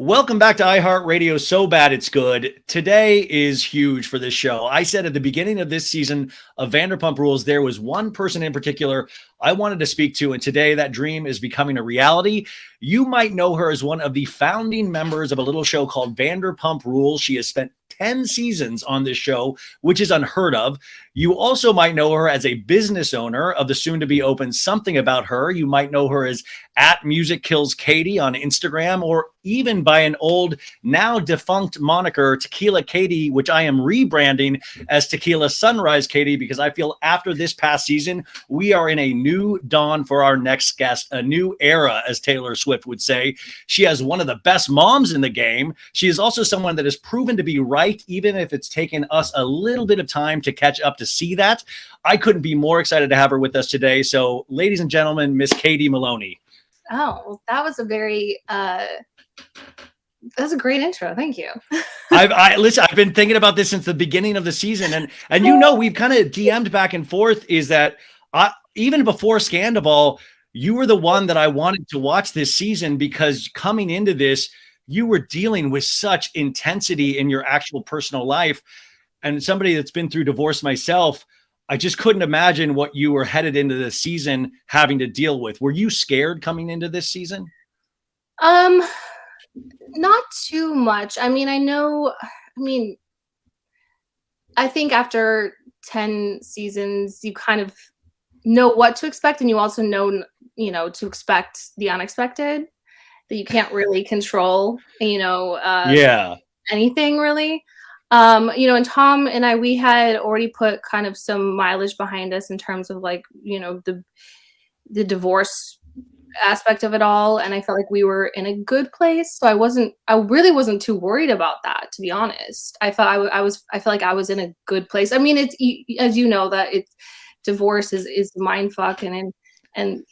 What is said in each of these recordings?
Welcome back to iHeartRadio. So bad it's good. Today is huge for this show. I said at the beginning of this season of Vanderpump Rules, there was one person in particular I wanted to speak to, and today that dream is becoming a reality. You might know her as one of the founding members of a little show called Vanderpump Rules. She has spent 10 seasons on this show, which is unheard of. You also might know her as a business owner of the soon-to-be open Something About Her. You might know her as at Music Kills Katie on Instagram, or even by an old, now defunct moniker, Tequila Katie, which I am rebranding as Tequila Sunrise Katie, because I feel after this past season, we are in a new dawn for our next guest, a new era, as Taylor Swift would say. She has one of the best moms in the game. She is also someone that has proven to be right, even if it's taken us a little bit of time to catch up to see that. I couldn't be more excited to have her with us today. So, ladies and gentlemen, Miss Katie Maloney. Oh, that was a very that's a great intro. Thank you. Listen, I've been thinking about this since the beginning of the season, and you know, we've kind of DM'd back and forth. Is that even before Scandival, you were the one that I wanted to watch this season, because coming into this, you were dealing with such intensity in your actual personal life. And somebody that's been through divorce myself, I just couldn't imagine what you were headed into this season having to deal with. Were you scared coming into this season? Not too much. I think after 10 seasons, you kind of know what to expect, and you also know, to expect the unexpected, that you can't really control, anything really. And Tom and I, we had already put kind of some mileage behind us in terms of the divorce aspect of it all, and I felt like we were in a good place, so I really wasn't too worried about that, to be honest. I felt I felt like I was in a good place. I mean, it's, as you know, that divorce is mind fuck, and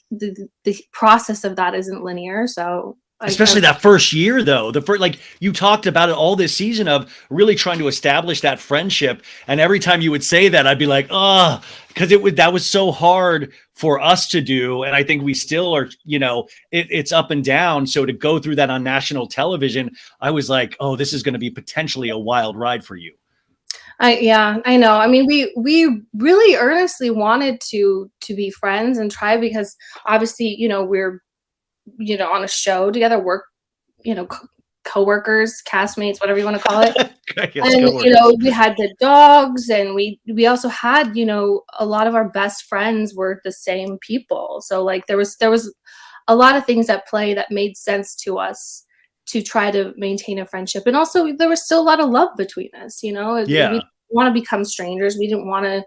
the process of that isn't linear, so especially that first year, though. Like you talked about it all this season of really trying to establish that friendship. And every time you would say that, I'd be like, oh, because that was so hard for us to do. And I think we still are, it's up and down. So to go through that on national television, I was like, oh, this is going to be potentially a wild ride for you. I know. I mean, we really earnestly wanted to be friends and try, because obviously, we're on a show together, work, co-workers, castmates, whatever you want to call it. And we had the dogs, and we also had, a lot of our best friends were the same people. So like there was a lot of things at play that made sense to us to try to maintain a friendship. And also there was still a lot of love between us, We didn't want to become strangers. We didn't want to,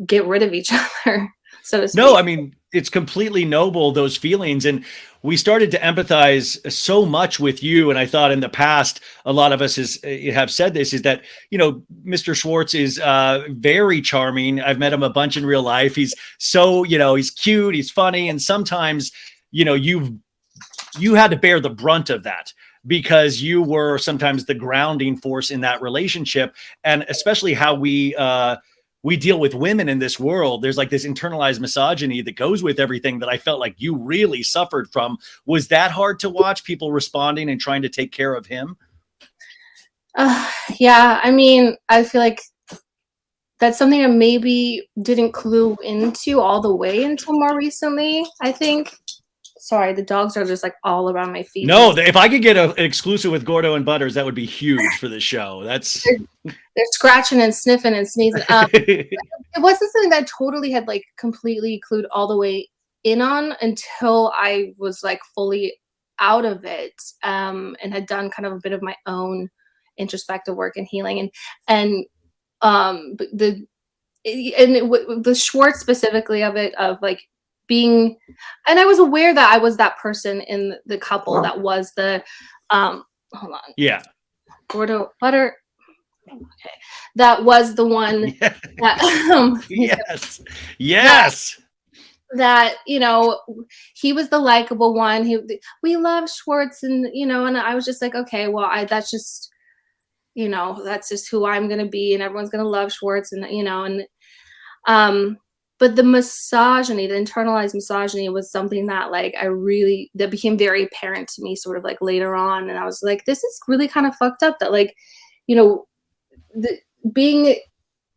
get rid of each other, so to speak. No, I mean, it's completely noble, those feelings. And we started to empathize so much with you. And I thought in the past, a lot of us have said this, is that, Mr. Schwartz is very charming. I've met him a bunch in real life. He's so, he's cute, he's funny. And sometimes, you had to bear the brunt of that, because you were sometimes the grounding force in that relationship. And especially how we deal with women in this world. There's like this internalized misogyny that goes with everything that I felt like you really suffered from. Was that hard to watch, people responding and trying to take care of him? Yeah. I mean, I feel like that's something I maybe didn't clue into all the way until more recently, I think. Sorry, the dogs are just like all around my feet. No, if I could get an exclusive with Gordo and Butters, that would be huge for the show. They're scratching and sniffing and sneezing. It wasn't something that I totally had like completely clued all the way in on until I was like fully out of it, and had done kind of a bit of my own introspective work and healing, and the Schwartz specifically of it, of like being, and I was aware that I was that person in the couple that was the hold on. Yeah. Gordo Butter. Okay. That was the one that yes. That he was the likable one. We love Schwartz, and and I was just like, okay, well, that's just that's just who I'm gonna be, and everyone's gonna love Schwartz, and but the misogyny, the internalized misogyny was something that like that became very apparent to me sort of like later on. And I was like, this is really kind of fucked up that like, you know, being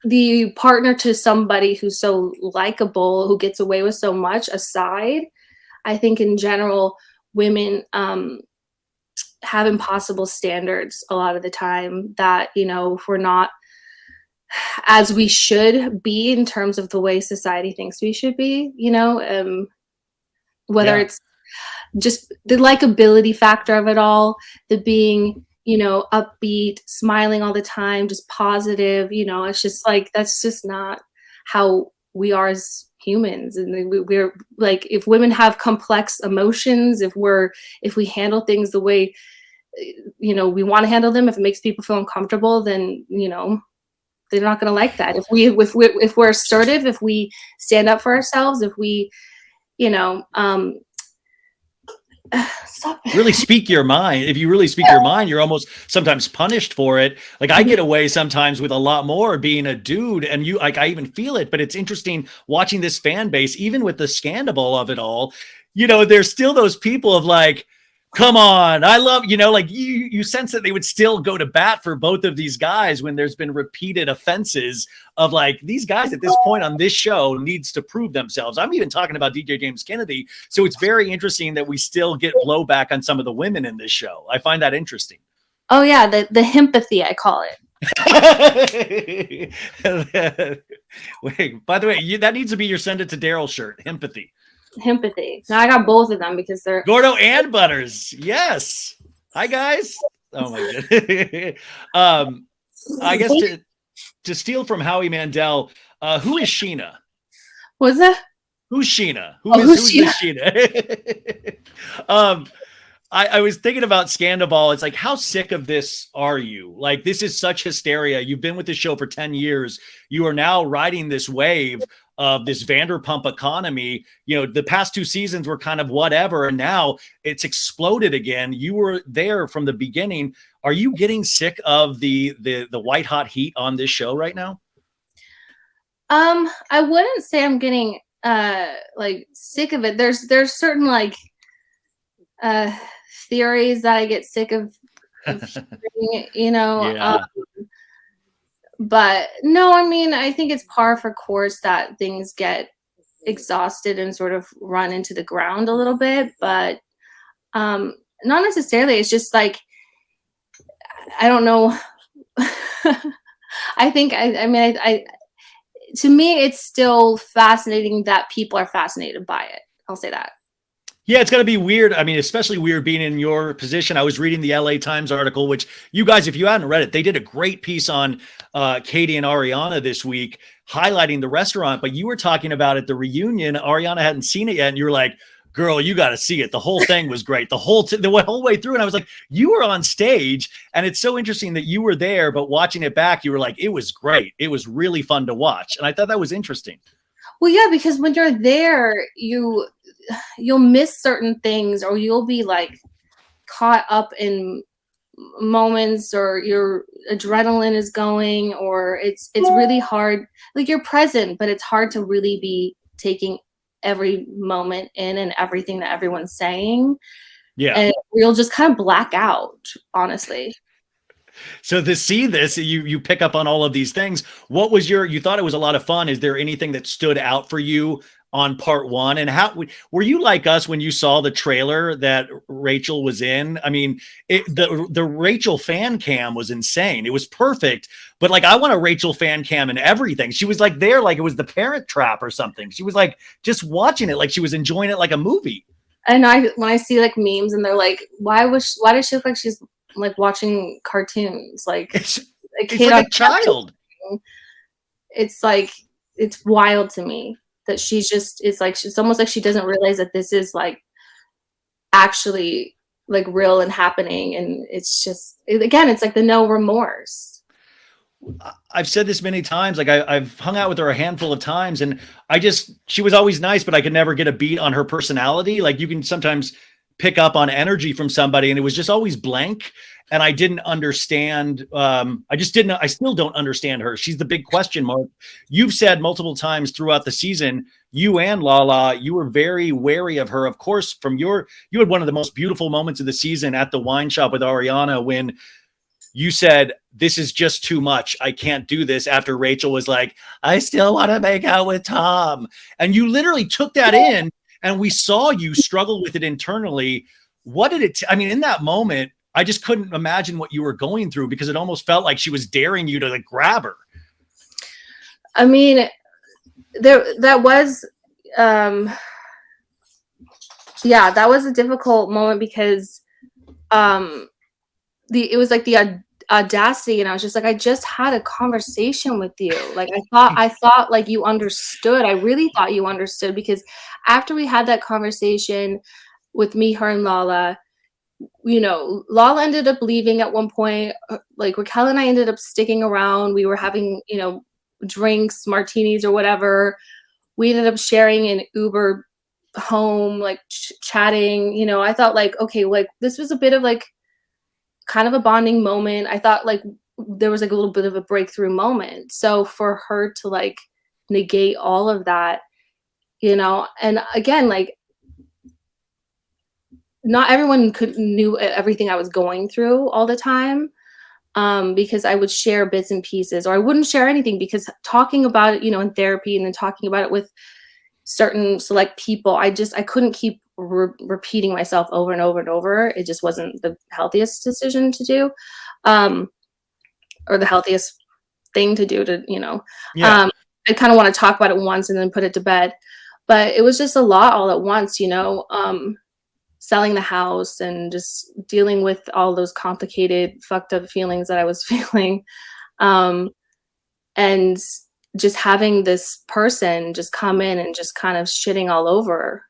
the partner to somebody who's so likable, who gets away with so much aside, I think in general, women have impossible standards a lot of the time that, you know, if we're not as we should be in terms of the way society thinks we should be, you know, whether it's just the likability factor of it all, the being, you know, upbeat, smiling all the time, just positive, you know, it's just like, that's just not how we are as humans. And we're like, if women have complex emotions, if we handle things the way, you know, we want to handle them, if it makes people feel uncomfortable, then, you know, they're not going to like that. If we're assertive, if we stand up for ourselves, if we, you know, really speak your mind. If you really speak your mind, you're almost sometimes punished for it. Like I get away sometimes with a lot more being a dude, and you like I even feel it. But it's interesting watching this fan base, even with the scandal of it all. You know, there's still those people of like, come on, I love, you know, like you sense that they would still go to bat for both of these guys when there's been repeated offenses of like these guys at this point on this show needs to prove themselves. I'm even talking about DJ James Kennedy. So it's very interesting that we still get blowback on some of the women in this show. I find that interesting. Oh yeah, the empathy, I call it. Wait, by the way, that needs to be your send it to Daryl shirt. Empathy. Now I got both of them because they're Gordo and Butters. Yes. Hi guys. Oh my goodness. I guess to steal from Howie Mandel, who is Sheena? What's that? Who's Sheena? Who's Sheena? I was thinking about Scandal. It's like, how sick of this are you? Like, this is such hysteria. You've been with the show for 10 years. You are now riding this wave of this Vanderpump economy. You know, the past 2 seasons were kind of whatever, and now it's exploded again. You were there from the beginning. Are you getting sick of the white hot heat on this show right now? I wouldn't say I'm getting like sick of it. There's certain like theories that I get sick of hearing, you know. Yeah. But no, I mean, I think it's par for course that things get exhausted and sort of run into the ground a little bit, but not necessarily. It's just like, I don't know. I think, I mean, to me, it's still fascinating that people are fascinated by it. I'll say that. Yeah, it's going to be weird. I mean, especially weird being in your position. I was reading the LA Times article, which you guys, if you hadn't read it, they did a great piece on Katie and Ariana this week, highlighting the restaurant. But you were talking about at the reunion, Ariana hadn't seen it yet. And you were like, girl, you got to see it. The whole thing was great. The whole way through. And I was like, you were on stage. And it's so interesting that you were there, but watching it back, you were like, it was great. It was really fun to watch. And I thought that was interesting. Well, yeah, because when you're there, you'll miss certain things, or you'll be like caught up in moments, or your adrenaline is going, or it's really hard. Like, you're present, but it's hard to really be taking every moment in and everything that everyone's saying. Yeah. And you'll just kind of black out, honestly. So to see this, you pick up on all of these things. What was you thought it was a lot of fun. Is there anything that stood out for you on part one? And how were you like us when you saw the trailer that Rachel was in? I mean, the Rachel fan cam was insane. It was perfect, but like, I want a Rachel fan cam and everything. She was like there, like it was the Parent Trap or something. She was like just watching it, like she was enjoying it like a movie. And when I see like memes and they're like, why does she look like she's like watching cartoons? Like it's like a child. It's like, it's wild to me that it's almost like she doesn't realize that this is like actually like real and happening. And it's just, again, it's like the no remorse. I've said this many times. Like I've hung out with her a handful of times, and she was always nice, but I could never get a beat on her personality. Like you can sometimes pick up on energy from somebody, and it was just always blank. And I didn't understand. I still don't understand her. She's the big question mark. You've said multiple times throughout the season, you and Lala, you were very wary of her. Of course, you had one of the most beautiful moments of the season at the wine shop with Ariana when you said, this is just too much. I can't do this, after Rachel was like, I still want to make out with Tom. And you literally took that in, and we saw you struggle with it internally. What did it, I mean, in that moment, I just couldn't imagine what you were going through, because it almost felt like she was daring you to like grab her. I mean, that was a difficult moment, because it was like the audacity, and I was just like, I just had a conversation with you. Like, I thought like you understood. I really thought you understood, because after we had that conversation with me, her, and Lala, you know, Lala ended up leaving at one point. Like, Raquel and I ended up sticking around. We were having, you know, drinks, martinis or whatever. We ended up sharing an Uber home, like chatting. You know, I thought like, okay, like this was a bit of like kind of a bonding moment. I thought like there was like a little bit of a breakthrough moment. So for her to like negate all of that, you know, and again, like not everyone knew everything I was going through all the time, because I would share bits and pieces, or I wouldn't share anything, because talking about it, you know, in therapy, and then talking about it with certain select people, I couldn't keep repeating myself over and over and over. It just wasn't the healthiest decision to do, or the healthiest thing to do, to, you know. Yeah. I kind of want to talk about it once and then put it to bed, but it was just a lot all at once, you know. Selling the house and just dealing with all those complicated, fucked up feelings that I was feeling. And just having this person just come in and just kind of shitting all over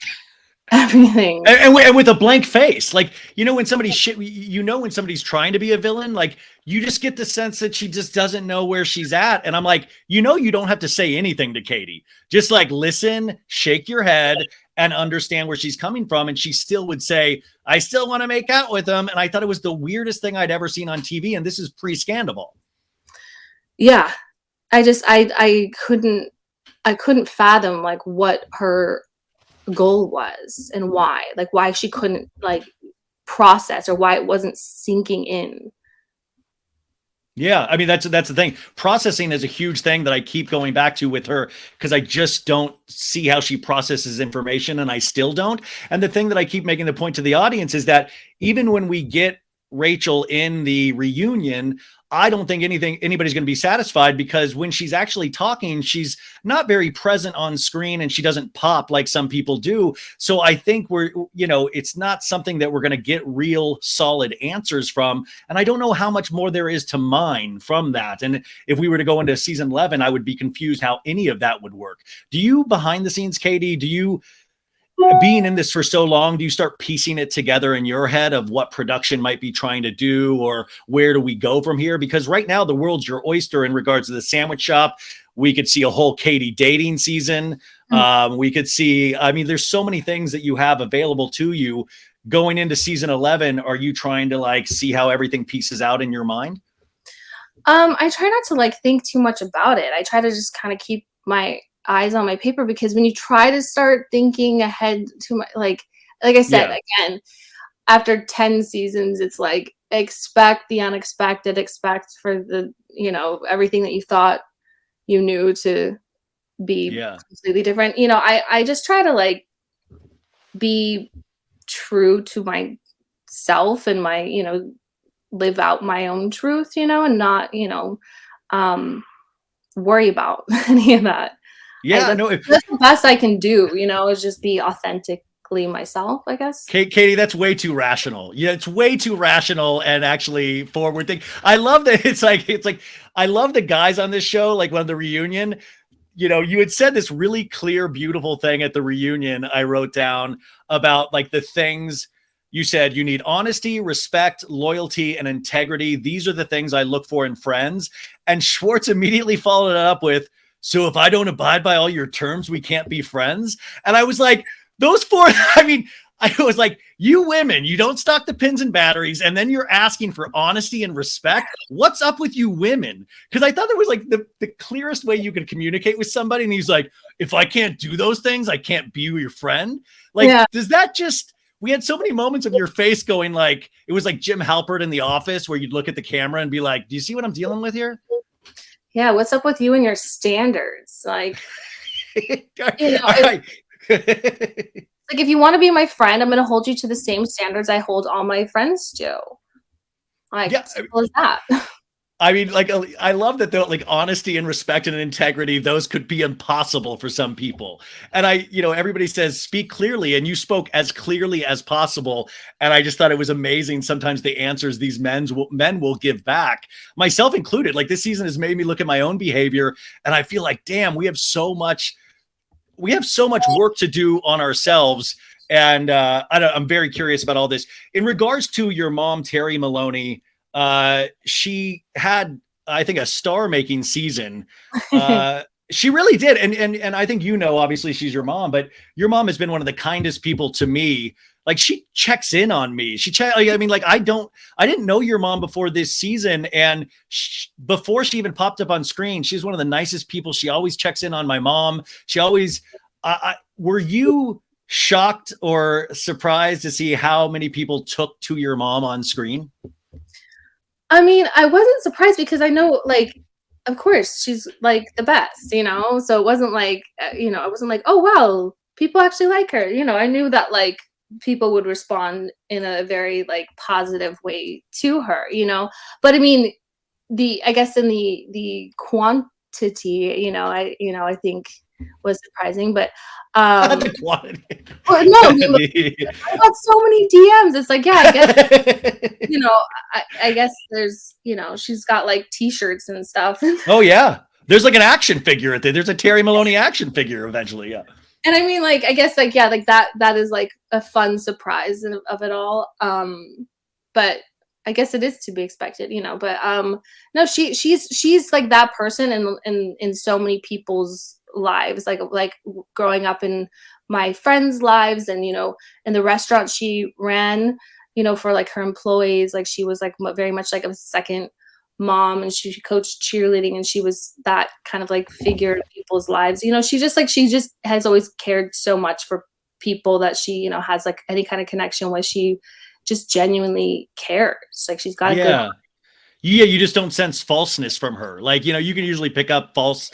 everything. And with a blank face. Like, you know, when somebody's when somebody's trying to be a villain, like you just get the sense that she just doesn't know where she's at. And I'm like, you know, you don't have to say anything to Katie. Just like listen, shake your head, and understand where she's coming from. And she still would say, I still want to make out with him. And I thought it was the weirdest thing I'd ever seen on TV. And this is pre-Scandal. Yeah. I couldn't fathom like what her goal was and why she couldn't like process, or why it wasn't sinking in. Yeah, I mean, that's the thing. Processing is a huge thing that I keep going back to with her, because I just don't see how she processes information, and I still don't. And the thing that I keep making the point to the audience is that even when we get Rachel in the reunion, I don't think anybody's going to be satisfied, because when she's actually talking, she's not very present on screen, and she doesn't pop like some people do. So I think it's not something that we're going to get real solid answers from. And I don't know how much more there is to mine from that. And if we were to go into season 11, I would be confused how any of that would work. Do you, behind the scenes, Katie, being in this for so long, do you start piecing it together in your head of what production might be trying to do, or where do we go from here? Because right now the world's your oyster in regards to the sandwich shop. We could see a whole Katie dating season. We could see, I mean, there's so many things that you have available to you going into season 11. Are you trying to like see how everything pieces out in your mind? I try not to like think too much about it. I try to just kind of keep my eyes on my paper, because when you try to start thinking ahead too much, like I said, again, after 10 seasons, it's like expect the unexpected, expect for the, you know, everything that you thought you knew to be completely different. You know, I just try to like be true to myself and my, you know, live out my own truth, you know, and not, you know, worry about any of that. Yeah, that's the best I can do, you know, is just be authentically myself, I guess. Katie, that's way too rational. Yeah, it's way too rational and actually forward thinking. I love that. It's like I love the guys on this show, like when the reunion, you know, you had said this really clear, beautiful thing at the reunion. I wrote down about like the things you said. You need honesty, respect, loyalty, and integrity. These are the things I look for in friends. And Schwartz immediately followed it up with, so if I don't abide by all your terms, we can't be friends. And I was like, those four, I mean, I was like, you women, you don't stock the pins and batteries, and then you're asking for honesty and respect. What's up with you women? Because I thought that was like the clearest way you could communicate with somebody. And he's like, if I can't do those things, I can't be your friend. Like, does that just, we had so many moments of your face going like, it was like Jim Halpert in The Office where you'd look at the camera and be like, do you see what I'm dealing with here? Yeah. What's up with you and your standards? Like, you know, all right. like, if you want to be my friend, I'm going to hold you to the same standards I hold all my friends to. Like, yeah, simple as that. I mean, like, I love that the like honesty and respect and integrity, those could be impossible for some people. And everybody says speak clearly, and you spoke as clearly as possible. And I just thought it was amazing. Sometimes the answers these men will give back, myself included. Like, this season has made me look at my own behavior, and I feel like, damn, we have so much work to do on ourselves. And I'm very curious about all this. In regards to your mom, Terry Maloney, she had, I think, a star-making season. She really did. And I think, obviously she's your mom, but your mom has been one of the kindest people to me. Like, she checks in on me. I didn't know your mom before this season. And before she even popped up on screen, she's one of the nicest people. She always checks in on my mom. She always, were you shocked or surprised to see how many people took to your mom on screen? I mean, I wasn't surprised because I know, like, of course she's like the best, so it wasn't like, I wasn't like, oh, wow, people actually like her. I knew that like people would respond in a very like positive way to her, but I mean, I guess in the quantity, I think was surprising, but The quantity. no, I got so many DMs. It's like, yeah, I guess I guess there's, she's got like t-shirts and stuff. Oh yeah, there's like an action figure at there. There's a Terry Maloney action figure eventually. Yeah. And I mean, like, I guess, like, yeah, like that is like a fun surprise of it all. But I guess it is to be expected, but no, she's like that person in so many people's lives, like growing up in my friends' lives, and in the restaurant she ran, for like her employees, like she was like very much like a second mom, and she coached cheerleading, and she was that kind of like figure in people's lives. She just has always cared so much for people that she has like any kind of connection with. She just genuinely cares. Like, she's got a good. Yeah, you just don't sense falseness from her. Like, you can usually pick up false,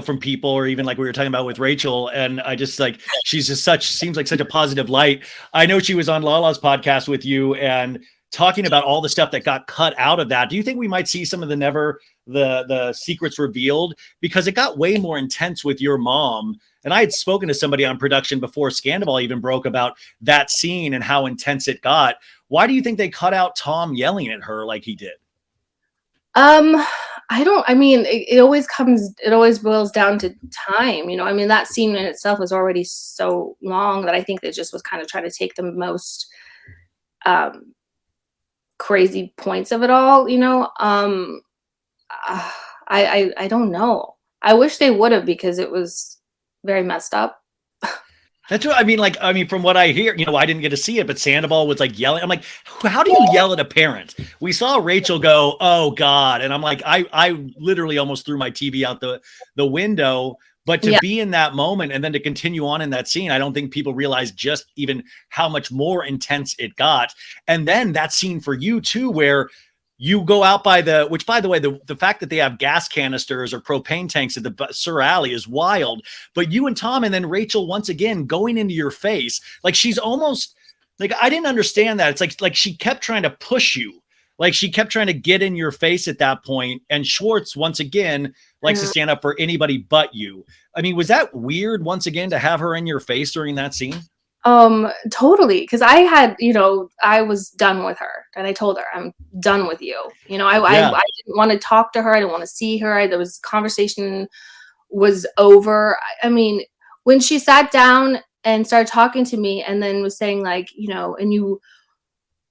from people, or even like we were talking about with Rachel. And I just like, she's just seems like such a positive light. I know she was on Lala's podcast with you and talking about all the stuff that got cut out of that. Do you think we might see some of the secrets revealed? Because it got way more intense with your mom. And I had spoken to somebody on production before Scandal even broke about that scene and how intense it got. Why do you think they cut out Tom yelling at her like he did? It always boils down to time, I mean, that scene in itself was already so long that I think they just was kind of trying to take the most, crazy points of it all, I don't know. I wish they would have, because it was very messed up. That's what I mean. Like, from what I hear, I didn't get to see it, but Sandoval was like yelling. I'm like, how do you yell at a parent? We saw Rachel go, oh God. And I'm like, I literally almost threw my TV out the window, but to be in that moment and then to continue on in that scene, I don't think people realize just even how much more intense it got. And then that scene for you too, where you go out which by the way, the fact that they have gas canisters or propane tanks at the Sur Alley is wild. But you and Tom and then Rachel once again going into your face, like she's almost like, I didn't understand that. It's like she kept trying to push you. Like she kept trying to get in your face at that point. And Schwartz once again likes to stand up for anybody but you. I mean, was that weird once again to have her in your face during that scene? Totally. Because I had, I was done with her, and I told her, I'm done with you. I didn't want to talk to her. I didn't want to see her. There was conversation was over. I mean, when she sat down and started talking to me and then was saying like, and you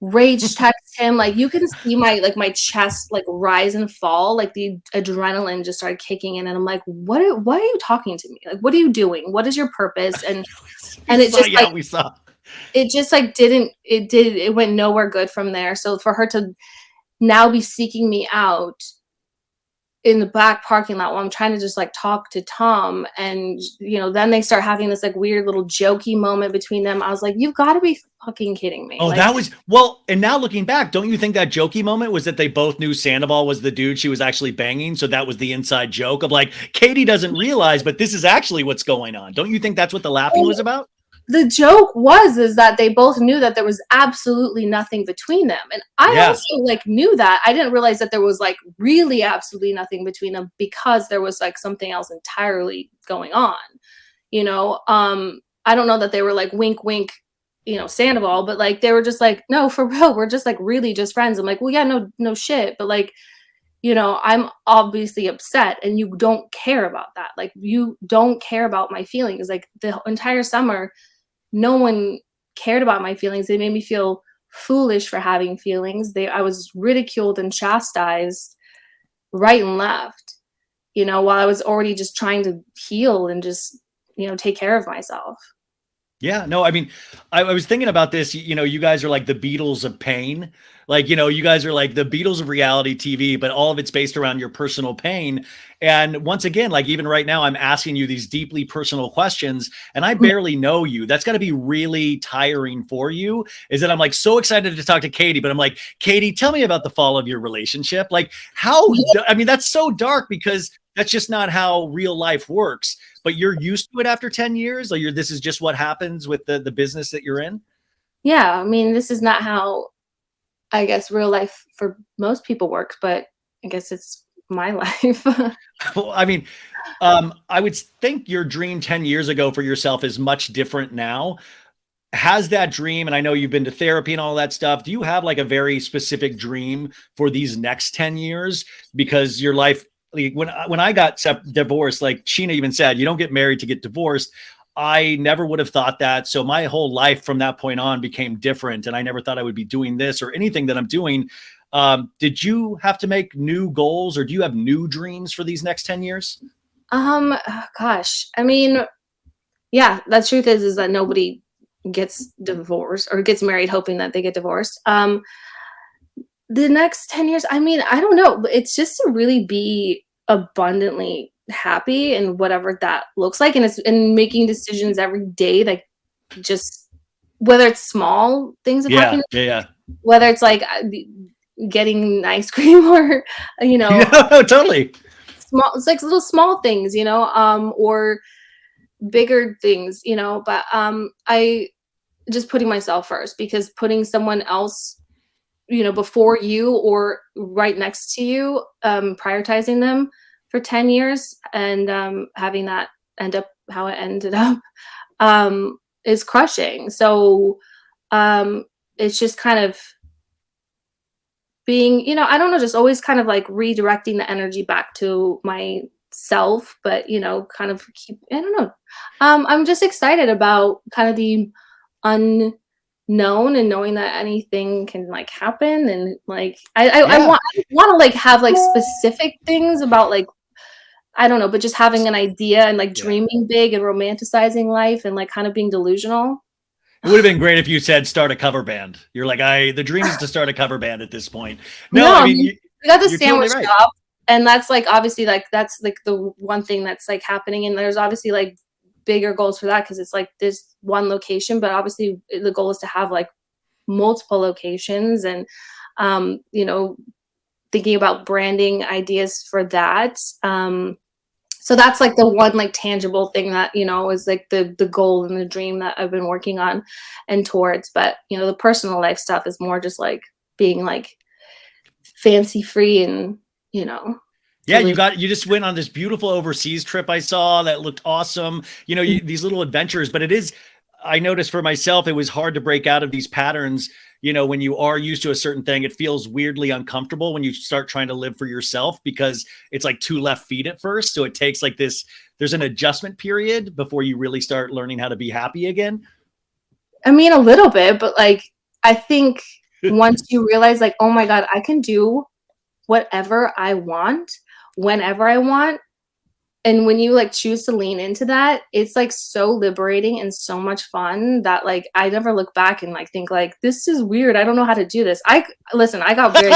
rage text him, like you can see my chest like rise and fall, like the adrenaline just started kicking in, and I'm like, why are you talking to me? Like, what are you doing? What is your purpose? And it just we saw. it just like it went nowhere good from there. So for her to now be seeking me out in the back parking lot while I'm trying to just like talk to Tom, and then they start having this like weird little jokey moment between them. I was like, you've got to be fucking kidding me. Oh, Like, that was well. And now looking back, don't you think that jokey moment was that they both knew Sandoval was the dude she was actually banging? So that was the inside joke of like, Katie doesn't realize, but this is actually what's going on. Don't you think that's what the laughing was about? the joke is that they both knew that there was absolutely nothing between them, and I Yeah. also like knew that. I didn't realize that there was like really absolutely nothing between them, because there was like something else entirely going on. I don't know that they were like wink wink, Sandoval, but like they were just like, no, for real, we're just like really just friends. I'm like, well, yeah, no shit, but like, I'm obviously upset, and you don't care about that. Like, you don't care about my feelings. Like, the entire summer, no one cared about my feelings. They made me feel foolish for having feelings. I was ridiculed and chastised right and left, while I was already just trying to heal and just, take care of myself. Yeah, no, I mean, I was thinking about this. You guys are like the Beatles of pain. Like, you guys are like the Beatles of reality TV, but all of it's based around your personal pain. And once again, like even right now, I'm asking you these deeply personal questions, and I barely know you. That's got to be really tiring for you. Is that I'm like so excited to talk to Katie, but I'm like, Katie, tell me about the fall of your relationship. Like, I mean, that's so dark because that's just not how real life works. But you're used to it after 10 years? Like this is just what happens with the business that you're in? Yeah, I mean, this is not how, I guess, real life for most people works, but I guess it's my life. Well, I mean, I would think your dream 10 years ago for yourself is much different now. Has that dream, and I know you've been to therapy and all that stuff, do you have like a very specific dream for these next 10 years? Because your life, like when I got divorced, like Sheena even said, you don't get married to get divorced. I never would have thought that. So my whole life from that point on became different. And I never thought I would be doing this or anything that I'm doing. Did you have to make new goals, or do you have new dreams for these next 10 years? Gosh, I mean, yeah, the truth is that nobody gets divorced or gets married hoping that they get divorced. The next 10 years, I mean, I don't know. It's just to really be abundantly happy and whatever that looks like. And it's and making decisions every day, like just whether it's small things of Yeah. happiness, Yeah. whether it's like getting ice cream or, you know, Yeah. No, totally. small, it's like little small things, or bigger things, but I just putting myself first, because putting someone else, before you or right next to you, prioritizing them for 10 years and having that end up how it ended up, is crushing. So it's just kind of being, I don't know, just always kind of like redirecting the energy back to myself, but kind of keep, I don't know. I'm just excited about kind of the unknown and knowing that anything can like happen, and like I Yeah. want to like have like specific things about like, I don't know, but just having an idea and like Yeah. dreaming big and romanticizing life and like kind of being delusional. It would have been great if you said start a cover band. You're like, the dream is to start a cover band at this point. No, No, I I mean, mean, we got the you're totally sandwich right. shop, and that's like obviously like that's like the one thing that's like happening, and there's obviously like bigger goals for that because it's like this one location, but obviously the goal is to have like multiple locations, and thinking about branding ideas for that. So that's like the one like tangible thing that is like the goal and the dream that I've been working on and towards. But the personal life stuff is more just like being like fancy free and Yeah, delicious. you just went on this beautiful overseas trip I saw that looked awesome. These little adventures, but I noticed for myself, it was hard to break out of these patterns. When you are used to a certain thing, it feels weirdly uncomfortable when you start trying to live for yourself because it's like two left feet at first. So it takes like there's an adjustment period before you really start learning how to be happy again. I mean, a little bit, but like I think once you realize like, oh my God, I can do whatever I want, whenever I want, And when you like choose to lean into that, it's like so liberating and so much fun that like I never look back and like think like this is weird. I don't know how to do this. Listen, I got very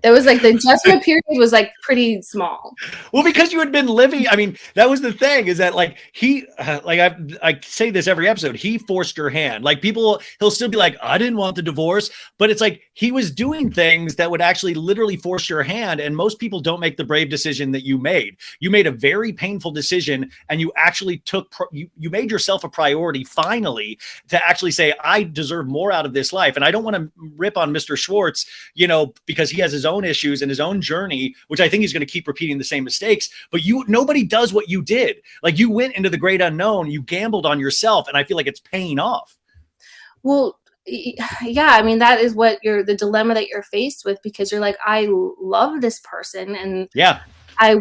it was like the adjustment period was like pretty small. Well, because you had been living, I mean, that was the thing is that like I say this every episode, he forced your hand. Like he'll still be like, I didn't want the divorce, but it's like he was doing things that would actually literally force your hand. And most people don't make the brave decision that you made. You made a very painful decision and you actually you made yourself a priority finally to actually say, I deserve more out of this life. And I don't want to rip on Mr. Schwartz, because he has his own issues and his own journey, which I think he's going to keep repeating the same mistakes, but nobody does what you did. Like you went into the great unknown, you gambled on yourself, and I feel like it's paying off. Well, yeah, I mean, that is what the dilemma that you're faced with, because you're like, I love this person and yeah, I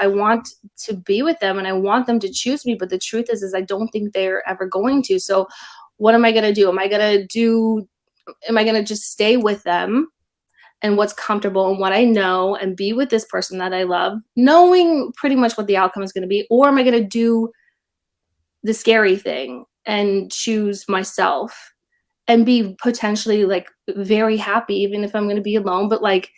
want to be with them and I want them to choose me. But the truth is I don't think they're ever going to. So what am I going to do? Am I going to just stay with them and what's comfortable and what I know and be with this person that I love, knowing pretty much what the outcome is going to be? Or am I going to do the scary thing and choose myself and be potentially like very happy, even if I'm going to be alone, but like,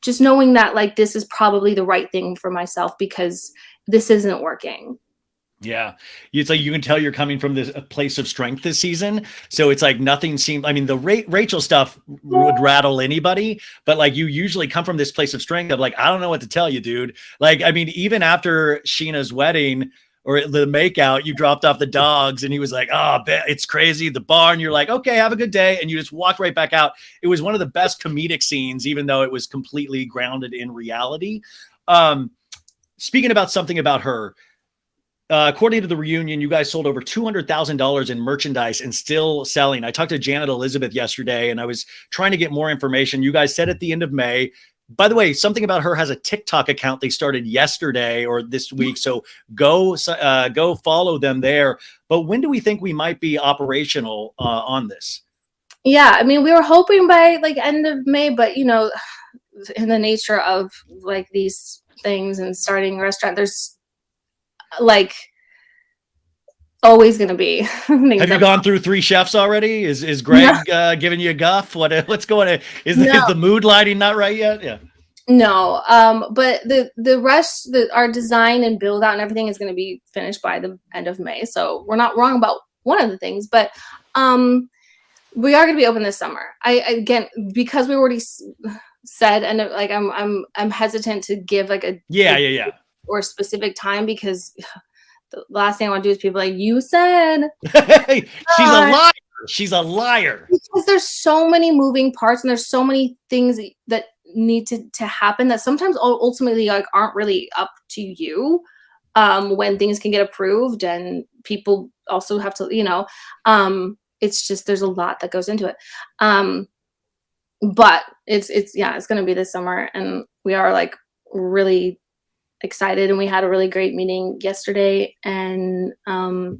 just knowing that like, this is probably the right thing for myself because this isn't working. Yeah. It's like you can tell you're coming from a place of strength this season. So it's like nothing seemed, I mean, the Rachel stuff would rattle anybody, but like you usually come from this place of strength of like, I don't know what to tell you, dude. Like, I mean, even after Sheena's wedding or the makeout, you dropped off the dogs and he was like, oh, it's crazy. The bar. And you're like, okay, have a good day. And you just walked right back out. It was one of the best comedic scenes, even though it was completely grounded in reality. Speaking about something about her, according to the reunion, you guys sold over $200,000 in merchandise and still selling. I talked to Janet Elizabeth yesterday and I was trying to get more information. You guys said at the end of May. By the way, something about her has a TikTok account they started yesterday or this week. So go follow them there. But when do we think we might be operational on this? Yeah, I mean, we were hoping by like end of May, but in the nature of like these things and starting a restaurant, there's like always going to be. Have you gone through 3 chefs already? Is Greg giving you a guff? What's going on? Is the mood lighting not right yet? Yeah. No. But the rest, our design and build out and everything is going to be finished by the end of May. So we're not wrong about one of the things, but we are going to be open this summer. Again, because we already said, and like I'm hesitant to give like a or specific time, because the last thing I want to do is people like, you said she's a liar. She's a liar. Because there's so many moving parts and there's so many things that need to happen that sometimes ultimately like aren't really up to you when things can get approved and people also have to, it's just there's a lot that goes into it. But it's going to be this summer and we are like really excited, and we had a really great meeting yesterday. And what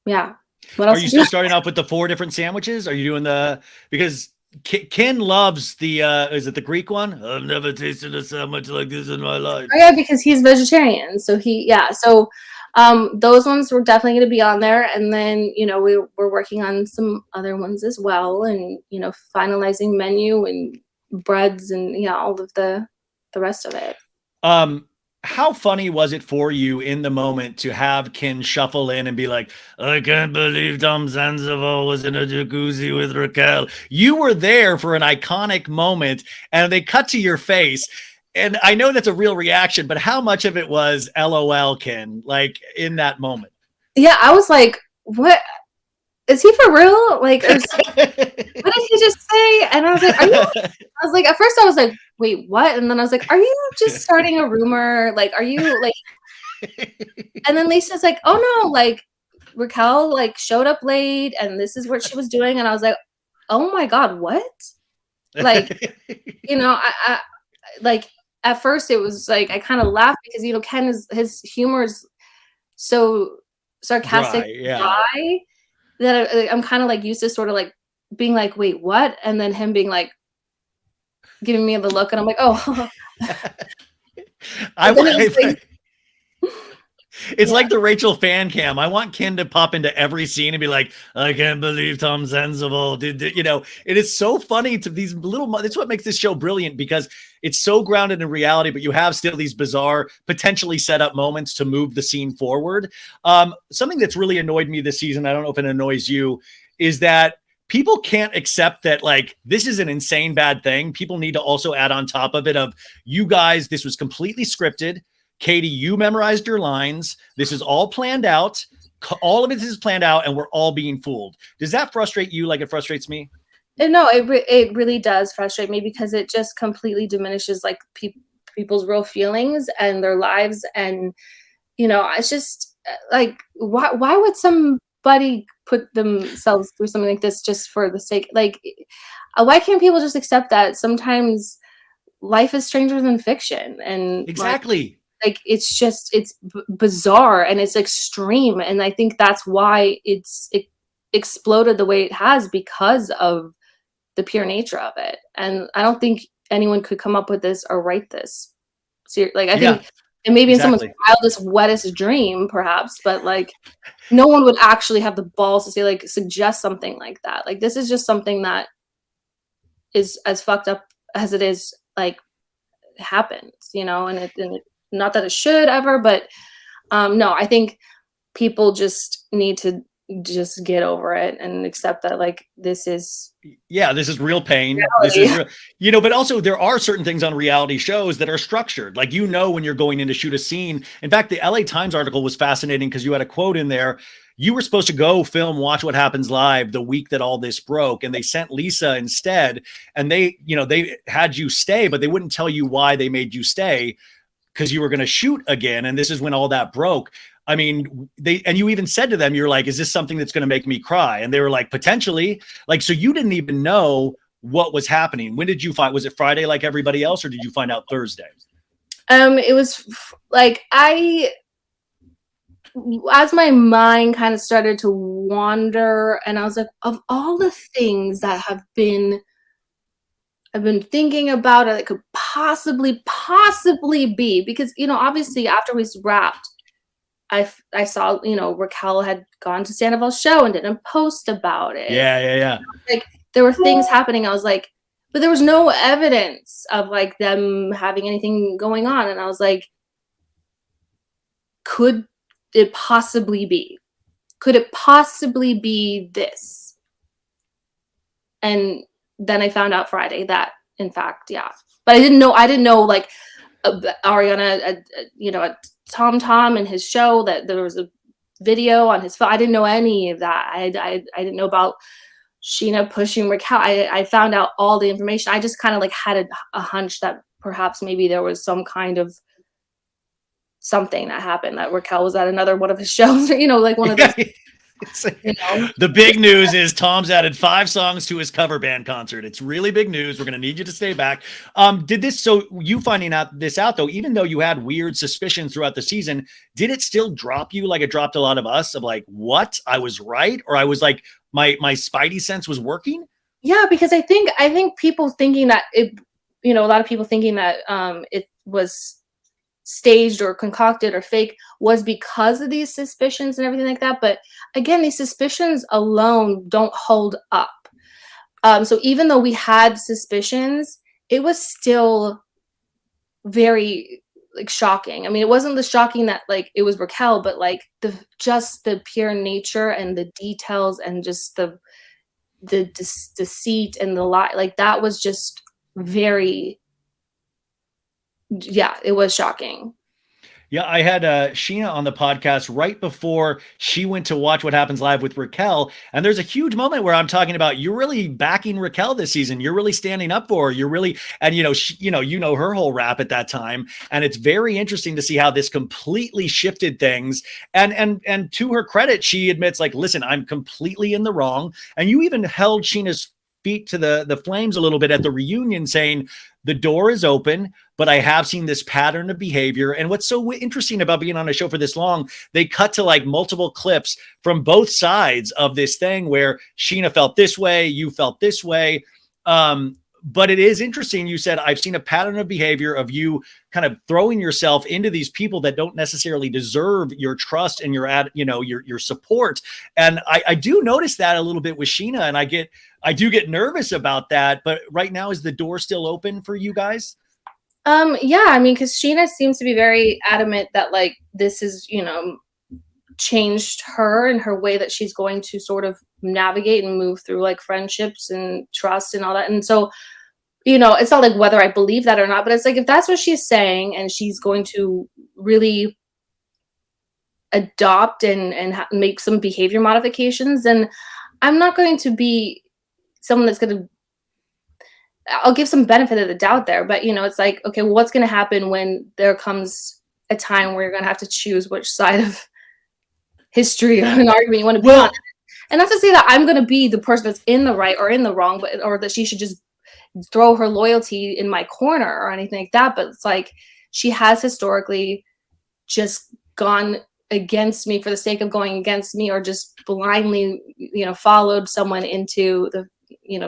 else? Are you still starting off with the 4 different sandwiches? Are you doing because Ken loves is it the Greek one? I've never tasted a sandwich like this in my life. Oh yeah, because he's vegetarian, so those ones were definitely going to be on there. And then we're working on some other ones as well, and finalizing menu and breads and all of the rest of it. How funny was it for you in the moment to have Ken shuffle in and be like, I can't believe Tom Sandoval was in a jacuzzi with Raquel. You were there for an iconic moment and they cut to your face. And I know that's a real reaction, but how much of it was LOL, Ken, like in that moment? Yeah, I was like, what? Is he for real? Like, what did he just say? And I was like, at first I was like, wait, what? And then I was like, are you just starting a rumor? Like, are you like, and then Lisa's like, oh no, like Raquel like showed up late and this is what she was doing. And I was like, oh my God, what? Like, I like at first it was like, I kind of laughed because, Ken his humor is so sarcastic, dry, that I'm kind of like used to sort of like being like, wait, what? And then him being like, giving me the look, and I'm like, oh. I then it was like, It's like the Rachel fan cam. I want Ken to pop into every scene and be like, I can't believe Tom's sensible. You know, it is so funny to these little, that's what makes this show brilliant, because it's so grounded in reality, but you have still these bizarre, potentially set up moments to move the scene forward. Something that's really annoyed me this season, I don't know if it annoys you, is that people can't accept that, like, this is an insane bad thing. People need to also add on top of it of, you guys, this was completely scripted. Katie, you memorized your lines. This is all planned out. All of it is planned out, and we're all being fooled. Does that frustrate you like it frustrates me? No, it really does frustrate me, because it just completely diminishes like people's real feelings and their lives. And, you know, it's just like, why would somebody put themselves through something like this just for the sake, like, why can't people just accept that sometimes life is stranger than fiction? And exactly. Like it's just, it's bizarre and it's extreme. And I think that's why it exploded the way it has, because of the pure nature of it. And I don't think anyone could come up with this or write this. So like, I think it may be in someone's wildest, wettest dream, perhaps, but like no one would actually have the balls to say, like, suggest something like that. Like, this is just something that is as fucked up as it is, like, happens, you know, and it not that it should ever, but no, I think people just need to just get over it and accept that, like, this is real pain. Reality. This is real, you know, but also there are certain things on reality shows that are structured. Like, you know, when you're going in to shoot a scene. In fact, the LA Times article was fascinating because you had a quote in there. You were supposed to go film Watch What Happens Live the week that all this broke, and they sent Lisa instead. And they, you know, they had you stay, but they wouldn't tell you why they made you stay, because you were going to shoot again. And this is when all that broke. I mean, and you even said to them, you're like, is this something that's going to make me cry? And they were like, potentially. Like, so you didn't even know what was happening. When did you find, was it Friday like everybody else, or did you find out Thursday? It was like, as my mind kind of started to wander, and I was like, of all the things that I've been thinking about, it could possibly be, because, you know, obviously after we wrapped, I saw, you know, Raquel had gone to Sandoval's show and didn't post about it. Yeah. Like, there were things happening. I was like, but there was no evidence of, like, them having anything going on. And I was like, could it possibly be? Could it possibly be this? And then I found out Friday that, in fact, yeah. But I didn't know like, Ariana, you know, Tom and his show, that there was a video on his phone. I didn't know any of that. I didn't know about Sheena pushing Raquel. I found out all the information. I just kind of like had a hunch that perhaps maybe there was some kind of something that happened, that Raquel was at another one of his shows, or, you know, like one of those. You know? The big news is Tom's added 5 songs to his cover band concert. It's really big news. We're going to need you to stay back. So you finding out though, even though you had weird suspicions throughout the season, did it still drop you like it dropped a lot of us, of like, what, I was right? Or I was like, my spidey sense was working? Yeah, because I think people thinking that it, you know, a lot of people thinking that it was staged or concocted or fake was because of these suspicions and everything like that. But again, these suspicions alone don't hold up. So even though we had suspicions, it was still very, like, shocking. I mean, it wasn't the shocking that, like, it was Raquel, but like the pure nature and the details and just the deceit and the lie, like, that was just very, yeah, it was shocking. Yeah, I had Sheena on the podcast right before she went to Watch What Happens Live with Raquel. And there's a huge moment where I'm talking about, you're really backing Raquel this season. You're really standing up for her. You're really, and, you know, you know her whole rap at that time. And it's very interesting to see how this completely shifted things. And to her credit, she admits, like, listen, I'm completely in the wrong. And you even held Sheena's feet to the flames a little bit at the reunion, saying, the door is open, but I have seen this pattern of behavior. And what's so interesting about being on a show for this long, they cut to like multiple clips from both sides of this thing where Sheena felt this way, you felt this way. But it is interesting. You said, I've seen a pattern of behavior of you kind of throwing yourself into these people that don't necessarily deserve your trust and your support. And I do notice that a little bit with Sheena, and I do get nervous about that. But right now, is the door still open for you guys? Yeah, I mean, because Sheena seems to be very adamant that like this is, changed her and her way that she's going to sort of navigate and move through like friendships and trust and all that. And so, it's not like whether I believe that or not, but it's like if that's what she's saying and she's going to really adopt and make some behavior modifications, then I'm not going to be someone that's going to, I'll give some benefit of the doubt there. But, it's like, okay, well, what's going to happen when there comes a time where you're going to have to choose which side of history or an argument you want to be on? And not to say that I'm going to be the person that's in the right or in the wrong, but or that she should just throw her loyalty in my corner or anything like that. But it's like she has historically just gone against me for the sake of going against me, or just blindly, followed someone into the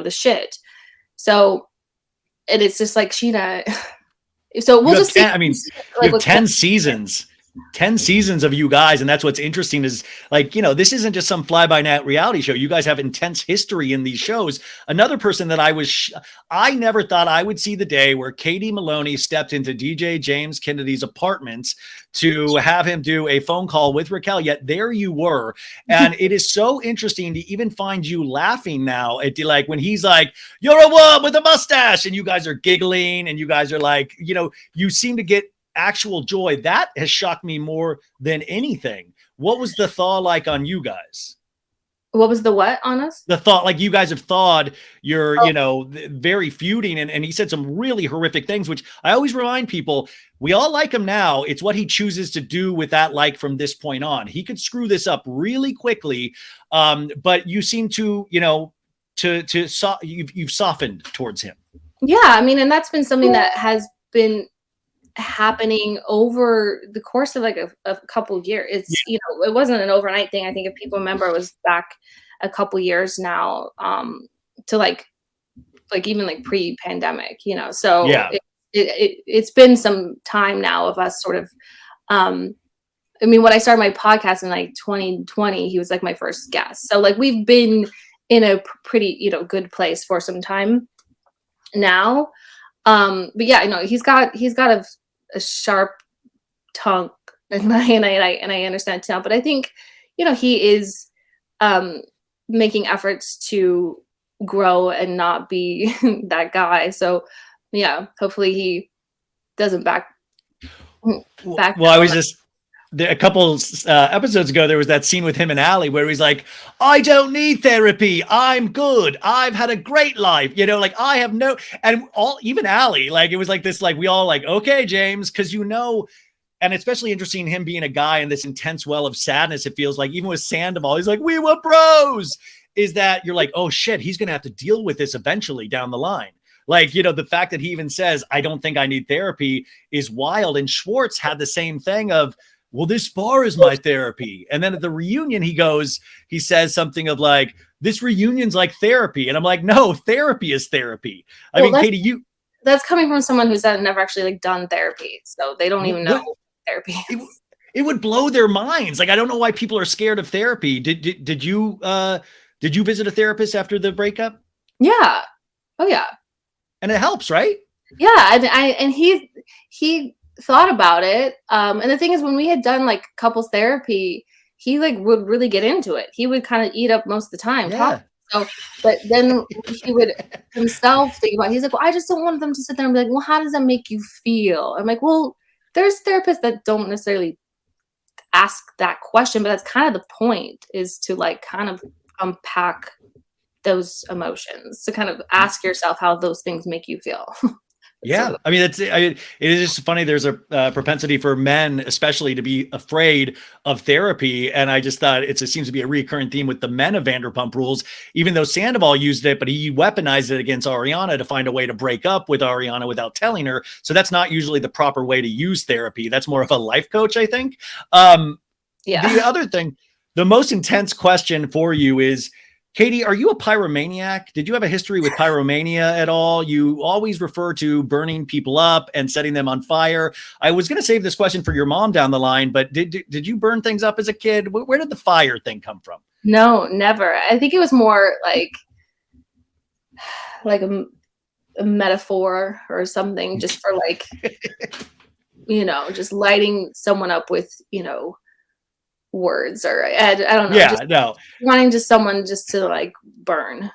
shit. So, and it's just like Sheena. So we'll just see. I mean, you have 10 seasons. 10 seasons of you guys, and that's what's interesting is like, this isn't just some fly-by-night reality show. You guys have intense history in these shows. Another person that I never thought I would see the day where Katie Maloney stepped into DJ James Kennedy's apartments to have him do a phone call with Raquel, yet there you were. And it is so interesting to even find you laughing now at like when he's like, "You're a woman with a mustache," and you guys are giggling and you guys are like, you seem to get actual joy. That has shocked me more than anything. What was the thaw like on you guys? What was the what on us? The thought, like you guys have thawed. You're, very feuding. And he said some really horrific things, which I always remind people, we all like him now. It's what he chooses to do with that like from this point on. He could screw this up really quickly. But you seem to, you've softened towards him. Yeah. I mean, and that's been something that has been happening over the course of like a couple of years. It's it wasn't an overnight thing. I think if people remember, it was back a couple years now, to like even like pre-pandemic, so yeah, it's been some time now of us sort of, I mean, when I started my podcast in like 2020, he was like my first guest. So like we've been in a pretty, good place for some time now. But yeah, he's got a sharp tongue, and I understand now. But I think, he is making efforts to grow and not be that guy. So yeah, hopefully he doesn't back. Well, I was just a couple episodes ago, there was that scene with him and Allie where he's like, "I don't need therapy. I'm good. I've had a great life." Like I have no, and even Allie, like it was like this, like we all like, okay, James, because and especially interesting him being a guy in this intense well of sadness. It feels like even with Sandoval, he's like, "We were bros." Is that you're like, oh shit, he's going to have to deal with this eventually down the line. Like, the fact that he even says, "I don't think I need therapy" is wild. And Schwartz had the same thing of, "Well, this bar is my therapy." And then at the reunion, he says something of like, "This reunion's like therapy." And I'm like, no, therapy is therapy. I mean, Katie, that's coming from someone who's never actually like done therapy. So they don't even know therapy. It would blow their minds. Like, I don't know why people are scared of therapy. Did you visit a therapist after the breakup? Yeah. Oh yeah. And it helps, right? Yeah. And he thought about it. And the thing is, when we had done like couples therapy, he like would really get into it. He would kind of eat up most of the time. Yeah. So, but then he would himself think about it. He's like, "Well, I just don't want them to sit there and be like, well, how does that make you feel?" I'm like, well, there's therapists that don't necessarily ask that question, but that's kind of the point, is to like kind of unpack those emotions, to kind of ask yourself how those things make you feel. Yeah. I mean, it is just funny. There's a propensity for men, especially, to be afraid of therapy. And I just thought it seems to be a recurring theme with the men of Vanderpump Rules, even though Sandoval used it, but he weaponized it against Ariana to find a way to break up with Ariana without telling her. So that's not usually the proper way to use therapy. That's more of a life coach, I think. Yeah. The other thing, the most intense question for you is, Katie, are you a pyromaniac? Did you have a history with pyromania at all? You always refer to burning people up and setting them on fire. I was going to save this question for your mom down the line, but did you burn things up as a kid? Where did the fire thing come from? No, never. I think it was more like a metaphor or something, just for like, just lighting someone up with, words, or I don't know, Yeah, just no. wanting just someone just to like burn.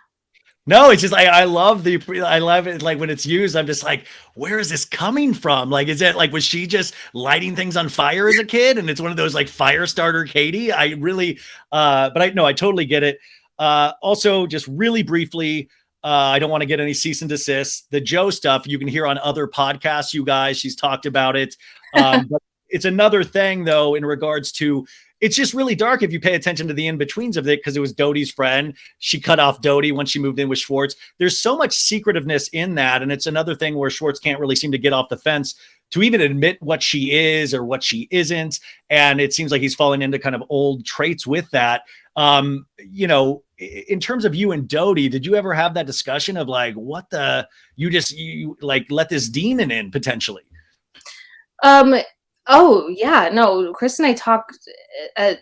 No, it's just I love it. Like when it's used, I'm just like, where is this coming from? Like, is it like, was she just lighting things on fire as a kid? And it's one of those like fire starter Katie. I really, but I totally get it. Also, just really briefly, I don't want to get any cease and desist. The Joe stuff you can hear on other podcasts, you guys. She's talked about it. But it's another thing though, in regards to, it's just really dark if you pay attention to the in-betweens of it, because it was Dodie's friend. She cut off Dodie when she moved in with Schwartz. There's so much secretiveness in that. And it's another thing where Schwartz can't really seem to get off the fence to even admit what she is or what she isn't. And it seems like he's falling into kind of old traits with that. In terms of you and Dodie, did you ever have that discussion of like, you like let this demon in potentially? Oh yeah, no, Chris and I talked ad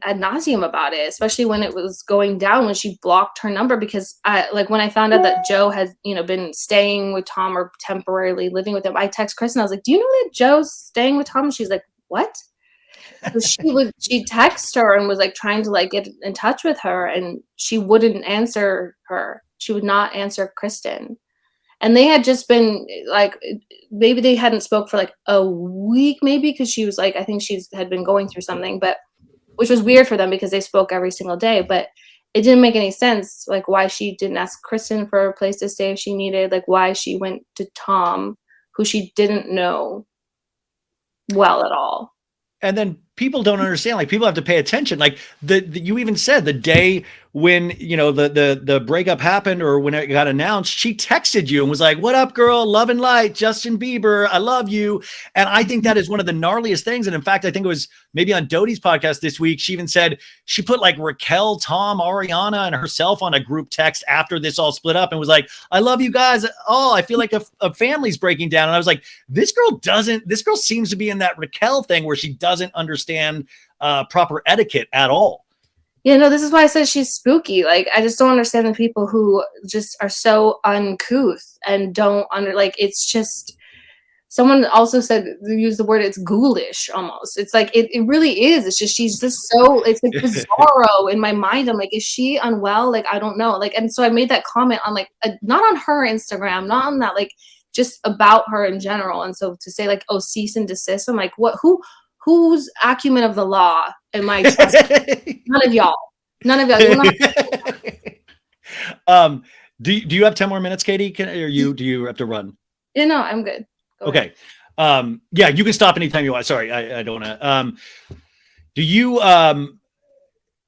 nauseum about it, especially when it was going down, when she blocked her number, because when I found out that Joe had, been staying with Tom or temporarily living with him, I text Chris and I was like, do you know that Joe's staying with Tom? And she's like, what? So she texted her and was like trying to like get in touch with her, and she wouldn't answer her. She would not answer Kristen. And they had just been like, maybe they hadn't spoke for like a week, maybe, because she was like, I think had been going through something, but which was weird for them because they spoke every single day. But it didn't make any sense, like why she didn't ask Kristen for a place to stay if she needed, like why she went to Tom, who she didn't know well at all. And then people don't understand, like people have to pay attention. Like you even said the day when, the breakup happened or when it got announced, she texted you and was like, what up, girl? Love and light, Justin Bieber. I love you. And I think that is one of the gnarliest things. And in fact, I think it was maybe on Dodie's podcast this week, she even said she put like Raquel, Tom, Ariana, and herself on a group text after this all split up and was like, I love you guys. Oh, I feel like a family's breaking down. And I was like, this girl seems to be in that Raquel thing where she doesn't understand proper etiquette at all. Yeah, no, this is why I said she's spooky. Like, I just don't understand the people who just are so uncouth and don't it's just, someone also said, use the word, it's ghoulish almost. It's like, it really is. It's just, she's just so, it's like bizarro in my mind. I'm like, is she unwell? Like, I don't know. Like, and so I made that comment on not on her Instagram, not on that, like just about her in general. And so to say like, oh, cease and desist, I'm like, whose acumen of the law am I trusting? None of y'all. Do you have 10 more minutes, Katie? Do you have to run? Yeah, no, I'm good. Go okay. Ahead. Yeah, you can stop anytime you want. Sorry, I don't want to. Do you,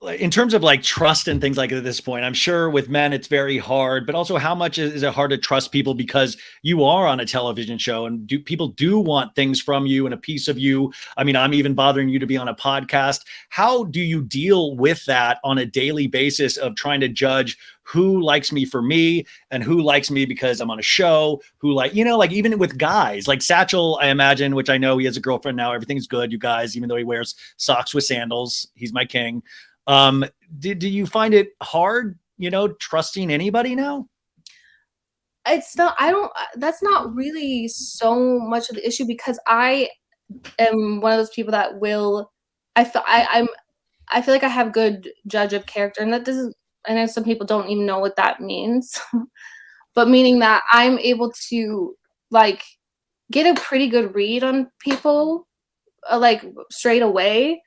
in terms of like trust and things like at this point, I'm sure with men it's very hard, but also how much is it hard to trust people because you are on a television show and people do want things from you and a piece of you. I mean, I'm even bothering you to be on a podcast. How do you deal with that on a daily basis of trying to judge who likes me for me and who likes me because I'm on a show, who like even with guys like Satchel, I imagine, which I know he has a girlfriend now. Everything's good, you guys, even though he wears socks with sandals, he's my king. Do you find it hard, trusting anybody now? That's not really so much of the issue, because I am one of those people that I feel like I have good judge of character, and I know some people don't even know what that means, but meaning that I'm able to like get a pretty good read on people, like straight away.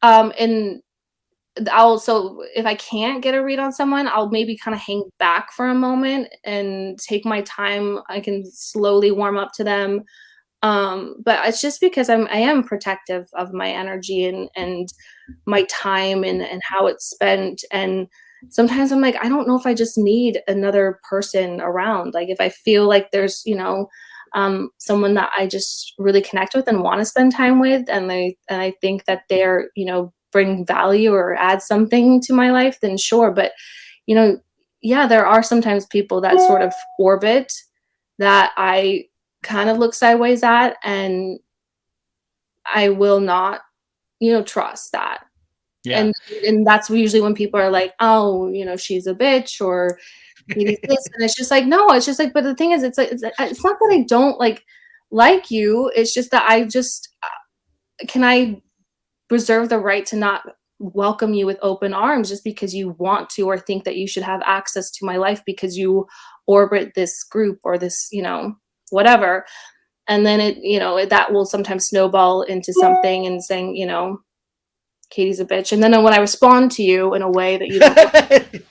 And so if I can't get a read on someone, I'll maybe kind of hang back for a moment and take my time. I can slowly warm up to them. But it's just because I am protective of my energy and my time and how it's spent. And sometimes I'm like, I don't know if I just need another person around. Like if I feel like there's, someone that I just really connect with and want to spend time with, and I think that they're, bring value or add something to my life, then sure. But you know, yeah, there are sometimes people that sort of orbit that I kind of look sideways at, and I will not, trust that. Yeah. And that's usually when people are like, "Oh, she's a bitch," or "Katie's this," and it's just like, no, it's just like, but the thing is, it's like, it's not that I don't like you. It's just that I just can I reserve the right to not welcome you with open arms just because you want to or think that you should have access to my life because you orbit this group or this, whatever. And then that will sometimes snowball into something and saying, Katie's a bitch. And then when I respond to you in a way that you don't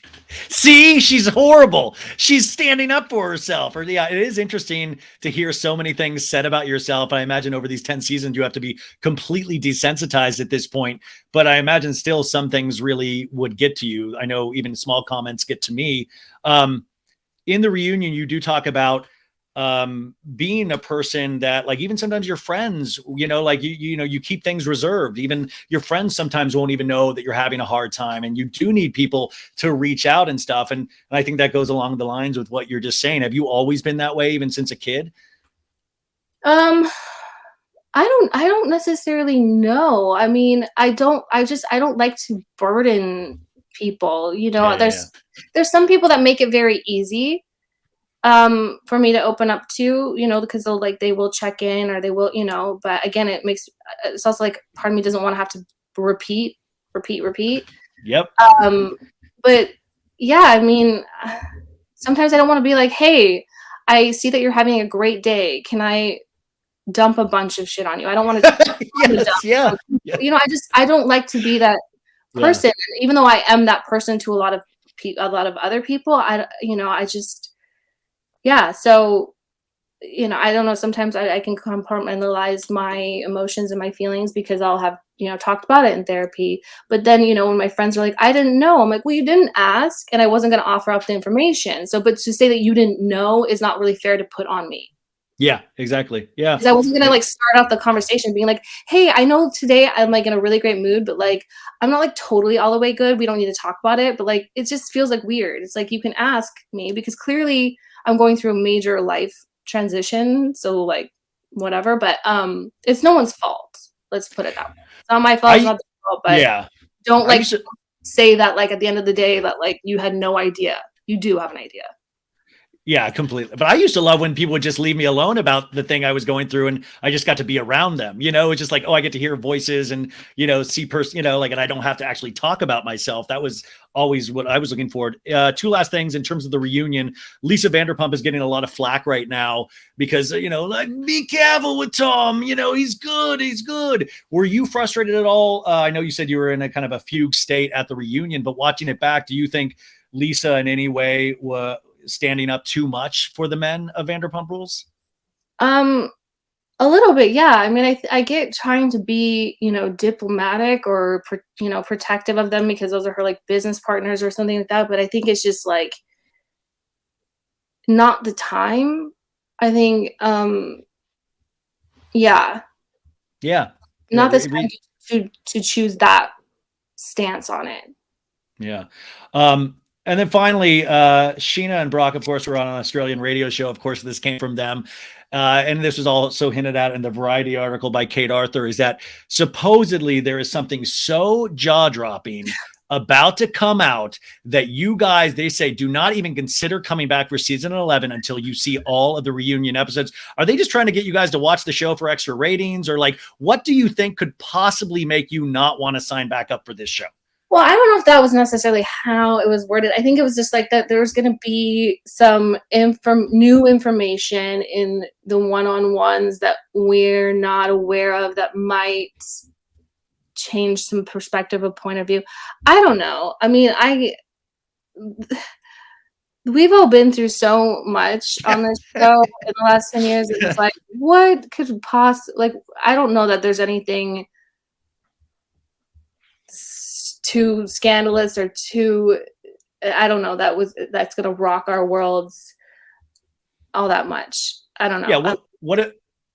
See, she's horrible. She's standing up for herself. Or yeah, it is interesting to hear so many things said about yourself. I imagine over these 10 seasons, you have to be completely desensitized at this point. But I imagine still some things really would get to you. I know even small comments get to me. In the reunion, you do talk about being a person that, like, even sometimes your friends, like you keep things reserved. Even your friends sometimes won't even know that you're having a hard time, and you do need people to reach out and stuff. And I think that goes along the lines with what you're just saying. Have you always been that way, even since a kid? um I don't necessarily know. I mean, I don't like to burden people, Yeah, yeah, yeah. there's some people that make it very easy for me to open up to, because they will check in or they will, but again, it's also like part of me doesn't want to have to repeat, repeat. Yep. Um, but yeah, I mean, sometimes I don't want to be like, hey, I see that you're having a great day. Can I dump a bunch of shit on you? I don't want to Yes. Yeah. Yeah. I don't like to be that Yeah. person, even though I am that person to a lot of other people. I just, yeah. So, I don't know. Sometimes I can compartmentalize my emotions and my feelings because I'll have, talked about it in therapy. But then, when my friends are like, I didn't know, I'm like, well, you didn't ask, and I wasn't going to offer up the information. So, but to say that you didn't know is not really fair to put on me. Yeah. Exactly. Yeah. 'Cause I wasn't gonna, start off the conversation being like, "Hey, I know today I'm, in a really great mood, but, I'm not, totally all the way good. We don't need to talk about it." But, it just feels, weird. It's like, you can ask me because clearly I'm going through a major life transition, so, whatever, but, it's no one's fault. Let's put it that way. It's not my fault, it's I not their fault, but Yeah. don't, I used to. say that, at the end of the day that, you had no idea. You do have an idea. Yeah, completely. But I used to love when people would just leave me alone about the thing I was going through, and I just got to be around them. It's just like, oh, I get to hear voices and, see and I don't have to actually talk about myself. That was always what I was looking for. Two last things in terms of the reunion. Lisa Vanderpump is getting a lot of flack right now because, be careful with Tom. He's good. He's good. Were you frustrated at all? I know you said you were in a kind of a fugue state at the reunion, but watching it back, do you think Lisa in any way was standing up too much for the men of Vanderpump Rules? Um, a little bit, yeah. I mean, I get trying to be, diplomatic or protective of them because those are her business partners or something like that. But I think it's just not the time. I think, yeah, Yeah. Yeah. not the time to choose that stance on it. Yeah. And then finally, Sheena and Brock, of course, were on an Australian radio show. Of course, this came from them. And this was also hinted at in the Variety article by Kate Arthur, is that supposedly there is something so jaw-dropping about to come out that you guys, they say, do not even consider coming back for season 11 until you see all of the reunion episodes. Are they just trying to get you guys to watch the show for extra ratings? Or what do you think could possibly make you not want to sign back up for this show? Well, I don't know if that was necessarily how it was worded. I think it was just that there was going to be some new information in the one-on-ones that we're not aware of that might change some perspective or point of view. I don't know. I mean, we've all been through so much on this show in the last 10 years. It's what could possibly, I don't know that there's anything too scandalous or too, I don't know, that's gonna rock our worlds all that much. I don't know. Yeah.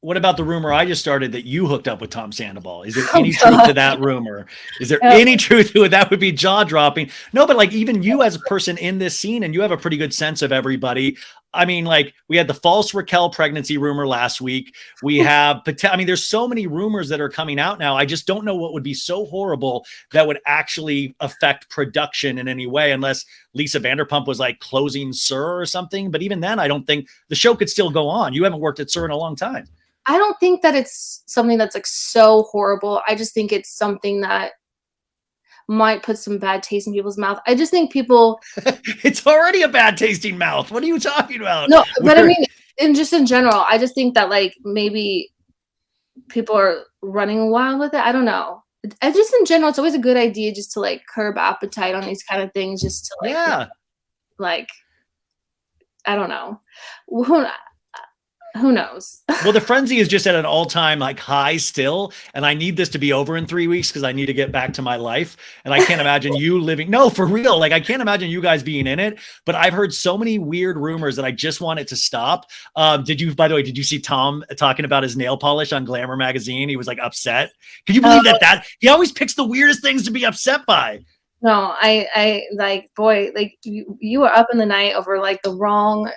what about the rumor I just started that you hooked up with Tom Sandoval? Is there Oh, any truth to that rumor? Is there any truth to it? That would be jaw dropping. No, but like even you as a person in this scene, and you have a pretty good sense of everybody. I mean, like we had the false Raquel pregnancy rumor last week. We have, I mean, there's so many rumors that are coming out now. I just don't know what would be so horrible that would actually affect production in any way, unless Lisa Vanderpump was like closing SUR or something. But even then, I don't think the show could still go on. You haven't worked at SUR in a long time. I don't think that it's something that's like so horrible. I just think it's something that might put some bad taste in people's mouth. I just think people it's already a bad tasting mouth. What are you talking about? No, but I mean, just in general, I just think that like maybe people are running wild with it. I don't know. I just in general, it's always a good idea just to like curb appetite on these kind of things, just to like, like I don't know. Who knows? Well, the frenzy is just at an all-time like high still, and I need this to be over in 3 weeks because I need to get back to my life. And I can't imagine you living. No, for real. Like I can't imagine you guys being in it. But I've heard so many weird rumors that I just want it to stop. By the way, did you see Tom talking about his nail polish on Glamour magazine? He was like upset. Can you believe that he always picks the weirdest things to be upset by? No, I like, boy, like you were up in the night over like the wrong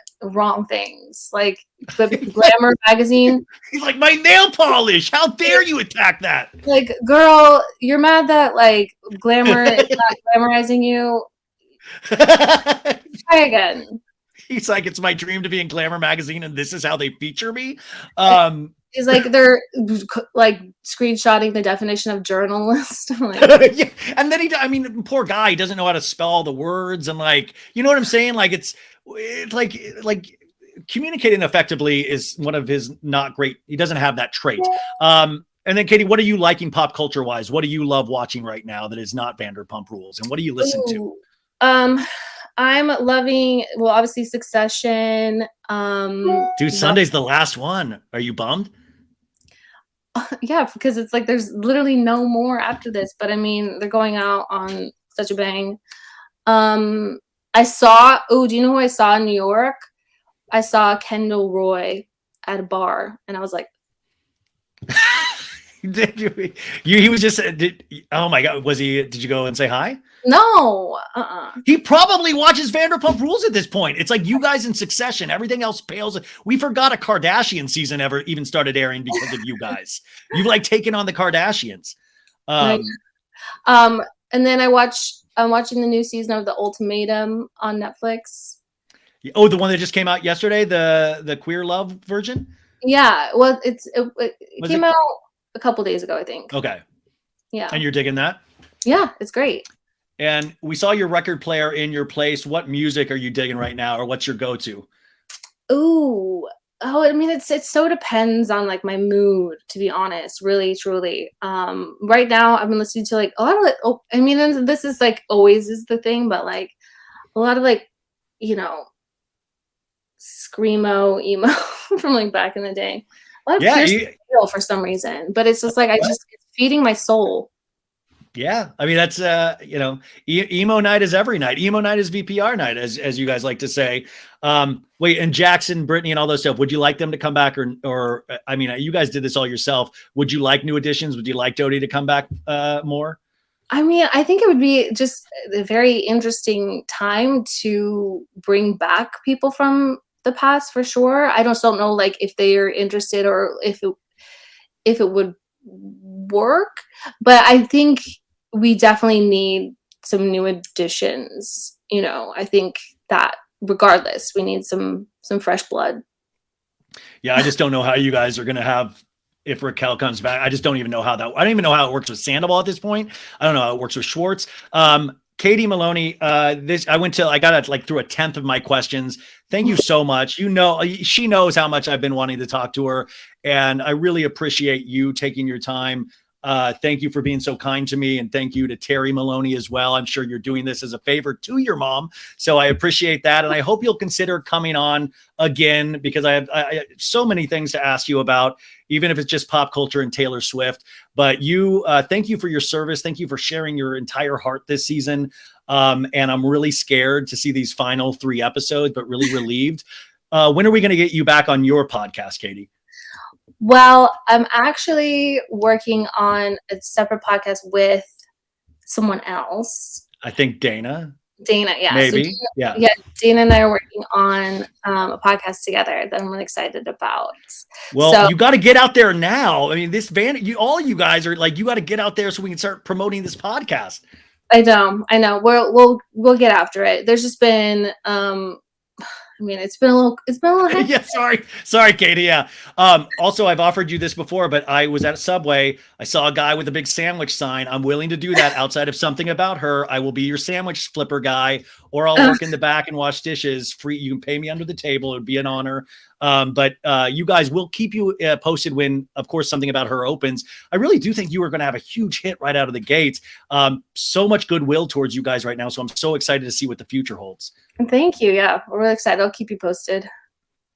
things. Like the Glamour magazine. He's like, my nail polish. How dare you attack that? Like, girl, you're mad that like Glamour is not glamorizing you. Try again. He's like, it's my dream to be in Glamour magazine, and this is how they feature me. He's like, they're like screenshotting the definition of journalist. Like, yeah. And then I mean, poor guy, he doesn't know how to spell all the words, and like, you know what I'm saying? Like it's like communicating effectively is one of his not great. He doesn't have that trait. And then Katie, what are you liking pop culture wise? What do you love watching right now that is not Vanderpump Rules? And what do you listen to? I'm loving, well, obviously Succession. Dude, Sunday's the last one. Are you bummed? Yeah, because it's like there's literally no more after this. But I mean, they're going out on such a bang. I saw, do you know who I saw in New York? I saw Kendall Roy at a bar, and I was like, he was just, oh my God, did you go and say hi? No. He probably watches Vanderpump Rules at this point. It's like you guys in Succession. Everything else pales. We forgot a Kardashian season ever even started airing because of you guys. You've like taken on the Kardashians. And then I'm watching the new season of The Ultimatum on Netflix. Oh, the one that just came out yesterday, the queer love version? Yeah. Well, it came out a couple days ago, I think. Okay. Yeah. And you're digging that? Yeah, it's great. And we saw your record player in your place. What music are you digging right now, or what's your go-to? I mean, it so depends on like my mood, to be honest, really, truly. Right now I've been listening to like a lot of like, I mean, this is like always is the thing, but like a lot of like, you know, screamo emo from like back in the day. A lot of Pierce for some reason, but it's just like it's feeding my soul. Yeah, I mean that's you know, emo night is every night. Emo night is VPR night, as you guys like to say. Wait, and Jackson, Brittany, and all those stuff. Would you like them to come back, or I mean, you guys did this all yourself. Would you like new additions? Would you like Dodie to come back more? I mean, I think it would be just a very interesting time to bring back people from the past for sure. I just don't know like if they are interested or if it would work, but I think we definitely need some new additions. You know, I think that regardless, we need some fresh blood. Yeah, I just don't know how you guys are going to have, if Raquel comes back. I just don't even know how that, I don't even know how it works with Sandoval at this point. I don't know how it works with Schwartz. Katie Maloney, I got like through a 10th of my questions. Thank you so much. You know, she knows how much I've been wanting to talk to her, and I really appreciate you taking your time. Thank you for being so kind to me, and thank you to Terry Maloney as well. I'm sure you're doing this as a favor to your mom, so I appreciate that, and I hope you'll consider coming on again, because I have so many things to ask you about, even if it's just pop culture and Taylor Swift. But you, thank you for your service. Thank you for sharing your entire heart this season. And I'm really scared to see these final 3 episodes, but really relieved. When are we going to get you back on your podcast, Katie? Well, I'm actually working on a separate podcast with someone else. I think Dana. Dana, yeah. Maybe. Yeah. Dana and I are working on a podcast together that I'm really excited about. Well, So you got to get out there now. I mean, all you guys are like, you got to get out there so we can start promoting this podcast. I know. We'll get after it. There's just been it's been a little hectic. Yeah, sorry, Katie. Yeah. Also, I've offered you this before, but I was at a Subway. I saw a guy with a big sandwich sign. I'm willing to do that outside of Something About Her. I will be your sandwich flipper guy, or I'll work in the back and wash dishes. Free. You can pay me under the table. It would be an honor. But you guys, will keep you posted when, of course, Something About Her opens. I really do think you are going to have a huge hit right out of the gate. So much goodwill towards you guys right now. So I'm so excited to see what the future holds. Thank you. Yeah, we're really excited. I'll keep you posted.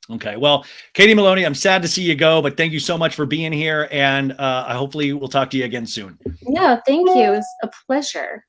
Okay. Well, Katie Maloney, I'm sad to see you go, but thank you so much for being here. And hopefully we'll talk to you again soon. Yeah, thank you. It's a pleasure.